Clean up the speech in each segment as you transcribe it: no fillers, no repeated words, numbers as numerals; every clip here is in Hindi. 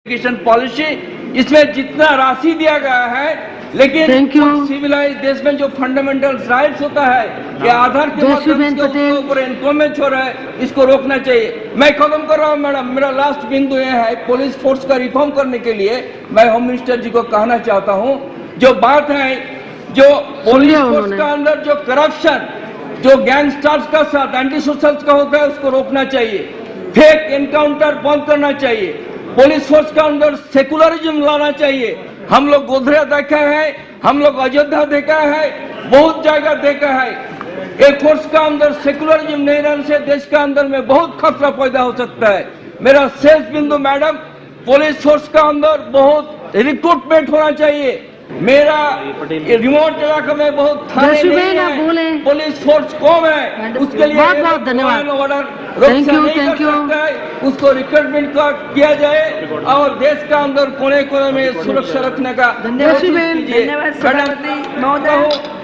एजुकेशन पॉलिसी, इसमें जितना राशि दिया गया है, लेकिन सिविलाइज देश में जो फंडामेंटल राइट्स होता है कि आधार के माध्यम से उसके ऊपर एनक्रोचमेंट हो रहा है, इसको रोकना चाहिए। मैं खत्म कर रहा हूँ मैडम, मेरा लास्ट बिंदु यह है, पुलिस फोर्स का रिफॉर्म करने के लिए मैं होम मिनिस्टर जी को कहना चाहता हूँ, जो बात है जो पुलिस फोर्स का अंदर जो करप्शन, जो गैंगस्टर्स का साथ एंटी सोशल्स का होता है, उसको रोकना चाहिए। फेक एनकाउंटर बंद करना चाहिए। पुलिस फोर्स का अंदर सेकुलरिज्म लाना चाहिए। हम लोग गोधरा देखा है, हम लोग अयोध्या देखा है, बहुत जगह देखा है। एक फोर्स का अंदर सेकुलरिज्म नहीं रहने से देश के अंदर में बहुत खतरा पैदा हो सकता है। मेरा शेष बिंदु मैडम, पुलिस फोर्स का अंदर बहुत रिक्रूटमेंट होना चाहिए। मेरा रिमोट इलाके में बहुत थाने नहीं है, पुलिस फोर्स कम है, उसके लिए बहुत बहुत धन्यवाद। Thank you. उसको रिक्रूटमेंट किया जाए और देश का अंदर कोने कोने में सुरक्षा रखने का धन्यवाद सभापति महोदय।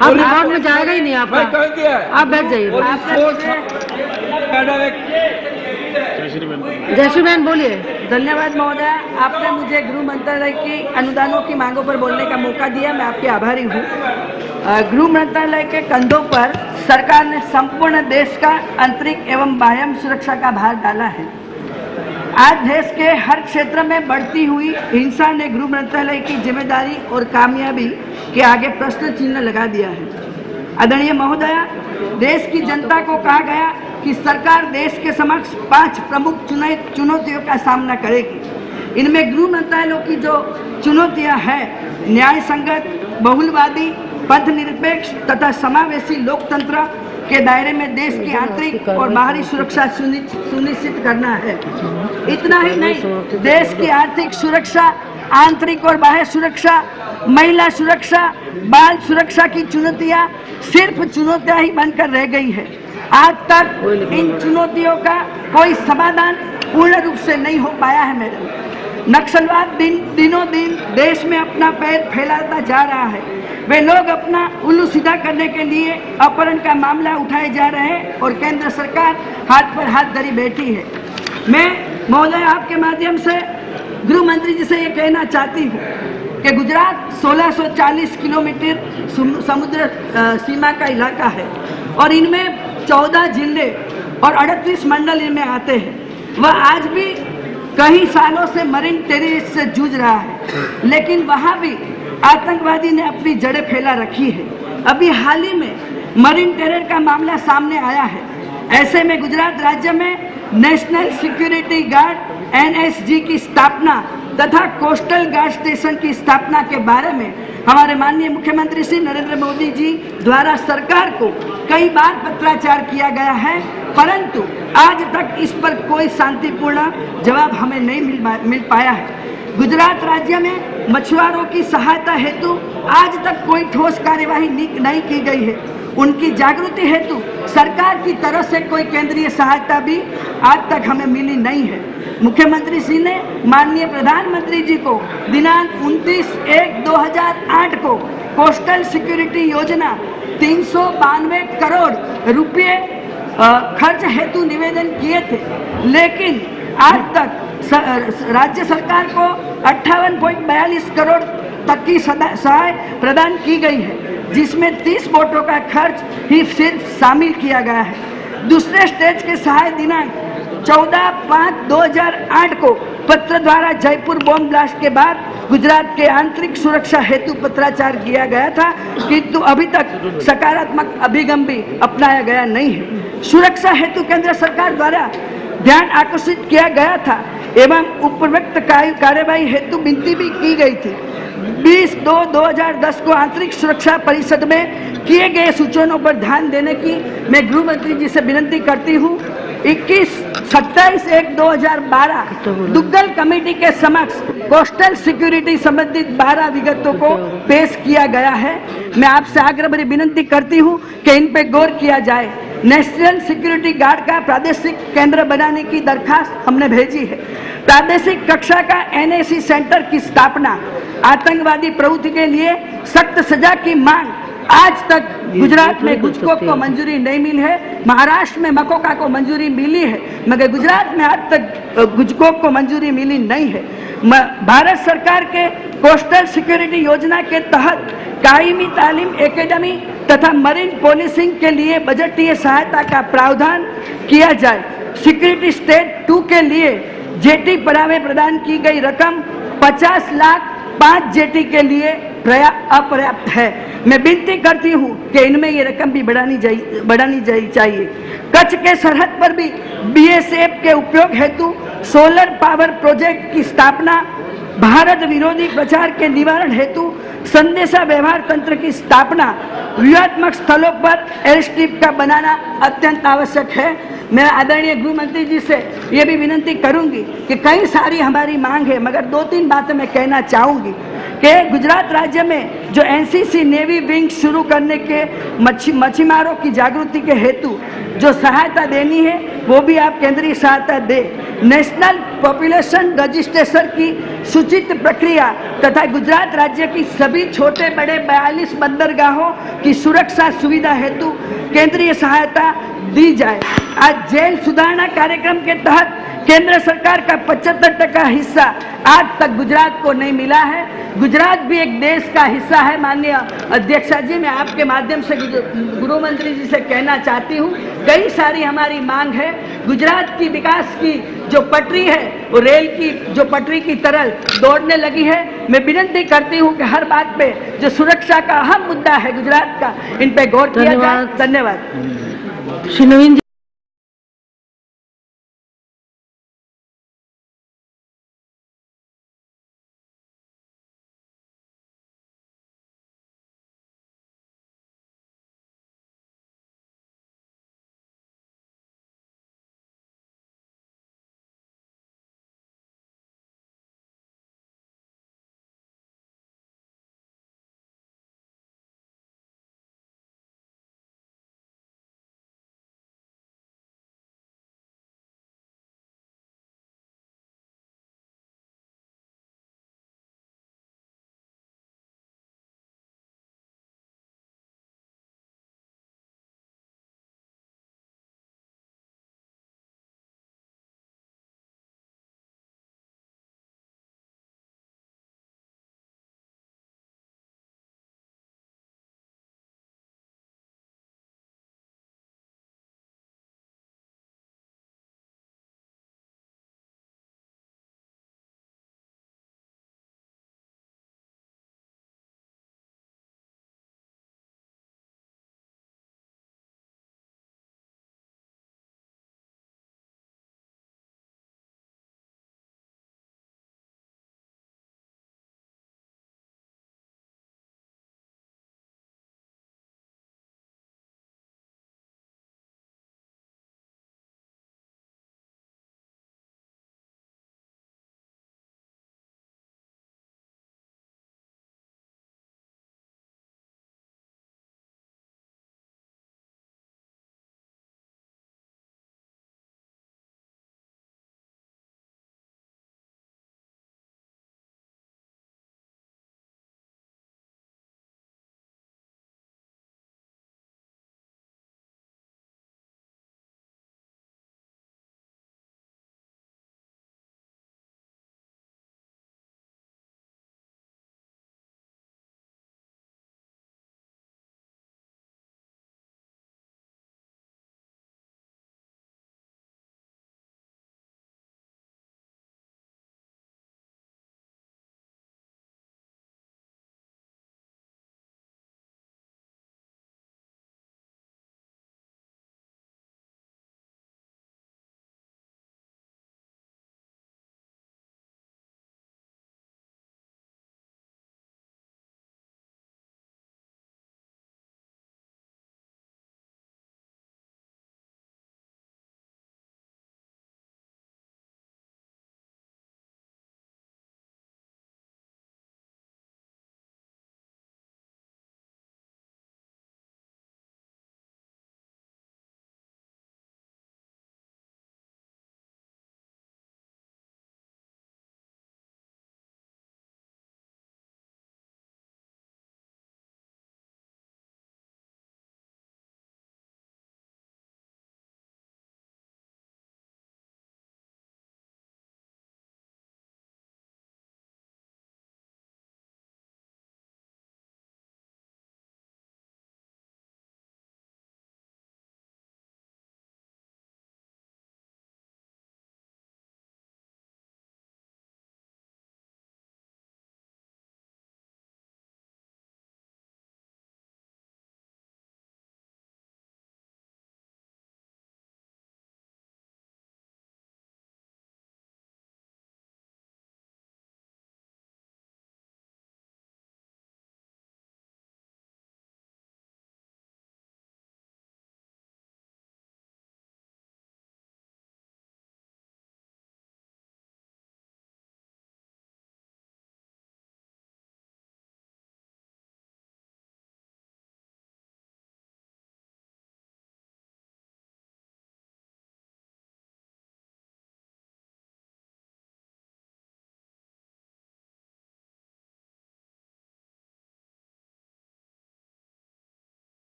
आप विभाग में जाएगा ही नहीं, आप कह दिया, आप बैठ जाइए। जयश्रीबेन बोलिए। धन्यवाद महोदय, आपने मुझे गृह मंत्रालय की अनुदानों की मांगों पर बोलने का मौका दिया, मैं आपकी आभारी हूँ। गृह मंत्रालय के कंधों पर सरकार ने संपूर्ण देश का आंतरिक एवं बाह्य सुरक्षा का भार डाला है। आज देश के हर क्षेत्र में बढ़ती हुई हिंसा ने गृह मंत्रालय की जिम्मेदारी और कामयाबी के आगे प्रश्न चिन्ह लगा दिया है। आदरणीय महोदया, देश की जनता को कहा गया कि सरकार देश के समक्ष 5 प्रमुख चुनौतियों का सामना करेगी। इनमें गृह मंत्रालय की जो चुनौतियां हैं, न्याय संगत, बहुलवादी, पथ निरपेक्ष तथा समावेशी लोकतंत्र के दायरे में देश की आंतरिक और बाहरी सुरक्षा सुनिश्चित करना है। इतना ही नहीं, देश की आर्थिक सुरक्षा, आंतरिक और बाह्य सुरक्षा, महिला सुरक्षा, बाल सुरक्षा की चुनौतियां सिर्फ चुनौतियां ही बनकर रह गई है। आज तक इन चुनौतियों का कोई समाधान पूर्ण रूप से नहीं हो पाया है। मेरे नक्सलवाद दिनों दिन देश में अपना पैर फैलाता जा रहा है। वे लोग अपना उल्लू सीधा करने के लिए अपहरण का मामला उठाए जा रहे हैं और केंद्र सरकार हाथ पर हाथ धरी बैठी है। मैं महोदय आपके माध्यम से गृह मंत्री जी से ये कहना चाहती हूँ कि गुजरात 1640 किलोमीटर समुद्र सीमा का इलाका है और इनमें 14 जिले और 38 मंडल इनमें आते हैं। वह आज भी कई सालों से मरीन टेररिस्ट से जूझ रहा है, लेकिन वहाँ भी आतंकवादी ने अपनी जड़ें फैला रखी है। अभी हाल ही में मरीन टेरर का मामला सामने आया है। ऐसे में गुजरात राज्य में नेशनल सिक्योरिटी गार्ड NSG की स्थापना तथा कोस्टल गार्ड स्टेशन की स्थापना के बारे में हमारे माननीय मुख्यमंत्री श्री नरेंद्र मोदी जी द्वारा सरकार को कई बार पत्राचार किया गया है, परंतु आज तक इस पर कोई शांतिपूर्ण जवाब हमें नहीं मिल पाया है। गुजरात राज्य में मछुआरों की सहायता हेतु आज तक कोई ठोस कार्यवाही नहीं की गई है। उनकी जागृति हेतु सरकार की तरफ से कोई केंद्रीय सहायता भी आज तक हमें मिली नहीं है। मुख्यमंत्री श्री ने माननीय प्रधानमंत्री जी को दिनांक 29/1/2008 को कोस्टल सिक्योरिटी योजना 392 करोड़ रुपए खर्च हेतु निवेदन किए थे, लेकिन आज तक राज्य सरकार को 58.42 करोड़ तक की सहाय प्रदान की गई है, जिसमें 30 बोटों का खर्च ही सिर्फ शामिल किया गया है। दूसरे स्टेज के सहाय दिनांक 14/5/2008 को पत्र द्वारा जयपुर बॉम्ब ब्लास्ट के बाद गुजरात के आंतरिक सुरक्षा हेतु पत्राचार किया गया था, किंतु अभी तक सकारात्मक अभिगम भी अपनाया गया नहीं है। सुरक्षा हेतु केंद्र सरकार द्वारा ध्यान आकर्षित किया गया था एवं उपरोक्त कार्यवाही हेतु विनती भी की गई थी। 20/2/2010 को आंतरिक सुरक्षा परिषद में किए गए सूचनों पर ध्यान देने की मैं गृह मंत्री जी से विनती करती हूँ। 27/1/2012 दुग्गल कमेटी के समक्ष कोस्टल सिक्योरिटी संबंधित 12 विगतों को पेश किया गया है। मैं आपसे आग्रह भरी विनती करती हूँ कि इन पे गौर किया जाए। नेशनल सिक्योरिटी गार्ड का प्रादेशिक केंद्र बनाने की दरखास्त हमने भेजी है। प्रादेशिक कक्षा का NAC सेंटर की स्थापना, आतंकवादी प्रवृत्ति के लिए सख्त सजा की मांग आज तक गुजरात में कुछ को मंजूरी नहीं मिली है। महाराष्ट्र में मकोका को मंजूरी मिली है, मगर गुजरात में आज तक गुजकोक को मंजूरी मिली नहीं है। भारत सरकार के कोस्टल सिक्योरिटी योजना के तहत कायमी तालीम एकेडमी तथा मरीन पोलिसिंग के लिए बजटीय सहायता का प्रावधान किया जाए। सिक्योरिटी स्टेट 2 के लिए जेटी परावे प्रदान की गई रकम 50 लाख 5 जेटी के लिए अपर्याप्त है। मैं विनती करती हूँ कि इनमें ये रकम भी बढ़ानी चाहिए। कच्छ के सरहद पर भी बीएसएफ के उपयोग हेतु सोलर पावर प्रोजेक्ट की स्थापना, भारत विरोधी प्रचार के निवारण हेतु संदेशा व्यवहार तंत्र की स्थापना, व्यूहात्मक स्थलों पर एयर स्ट्रिप का बनाना अत्यंत आवश्यक है। मैं आदरणीय गृह मंत्री जी से ये भी विनती करूंगी कि कई सारी हमारी मांग है, मगर 2-3 बातें मैं कहना चाहूंगी कि गुजरात राज्य में जो एनसीसी नेवी विंग शुरू करने के मछुआरों की जागृति के हेतु जो सहायता देनी है वो भी आप केंद्रीय सहायता दे। नेशनल पॉपुलेशन रजिस्ट्रेशन की सूचित प्रक्रिया तथा गुजरात राज्य की सभी छोटे बड़े 42 बंदरगाहों की सुरक्षा सुविधा हेतु केंद्रीय सहायता दी जाए। आज जेल सुधारणा कार्यक्रम के तहत केंद्र सरकार का 75% हिस्सा आज तक गुजरात को नहीं मिला है। गुजरात भी एक देश का हिस्सा है। माननीय अध्यक्षा जी, मैं आपके माध्यम से गृह मंत्री जी से कहना चाहती हूँ, कई सारी हमारी मांग है। गुजरात की विकास की जो पटरी है वो रेल की जो पटरी की तरह दौड़ने लगी है। मैं विनती करती हूँ कि हर बात पे जो सुरक्षा का अहम मुद्दा है गुजरात का, इन पे गौर किया जाए। धन्यवाद। श्री नवीन जी।